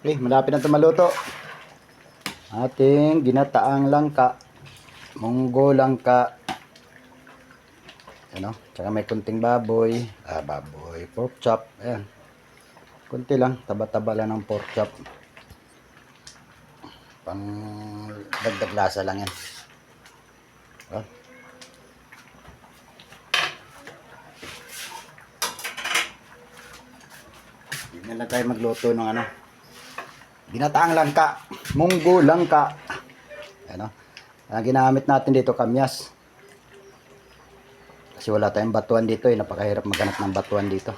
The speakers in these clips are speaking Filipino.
Okay, malapit na ito maluto. Ating ginataang langka. Munggo langka. Ano? Tsaka may kunting baboy. Baboy. Pork chop. Ayan. Kunti lang. Taba-taba lang ng pork chop. Pang dagdag lasa lang yan. Oh. Hindi na lang tayo magluto ng ano. Ginataang langka. Munggo langka. Ano? Ang ginamit natin dito kamyas. Kasi wala tayong batuan dito napakahirap maghanap ng batuan dito.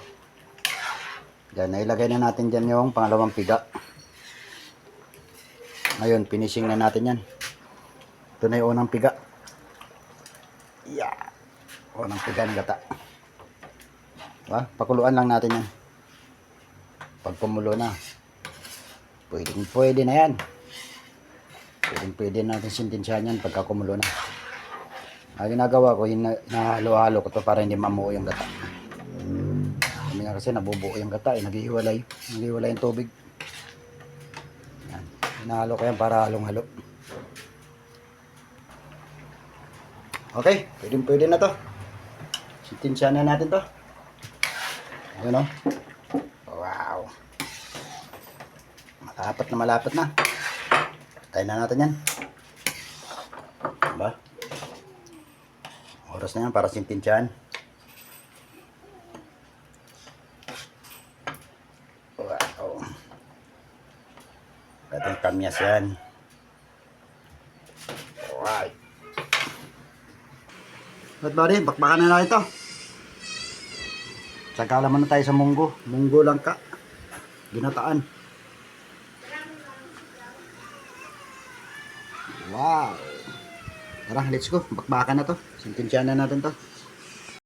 Yan, nailagay na natin dyan yung pangalawang piga. Ngayon, finishing na natin yan. Ito na yung unang piga. Yeah. Unang piga ng gata. Diba? Pakuluan lang natin yan. Pag kumulo na, pwede na yan. Pwede natin sintensyahan yan pagka kumulo na. Ang ginagawa ko, hinahalo-halo ko to para hindi mamuo yung gata. Kami nga kasi nabubuo yung gata, naghihiwalay yung tubig. Yan. Hinahalo ko yan para halong-halo. Okay, pwede na to. Sintensyahan na natin to. Ayun o. Wow. Malapit na. Tayo na natin yan. Diba? Oras na yan para sintensyahan. Wow. Ating kamyas yan. Alright. At bari, bakbakan na natin ito. Tsaka naman na tayo sa munggo. Munggo langka. Ginataan. Wow. Tara, let's go. Bakbakan na to. Sintensyahan na natin to.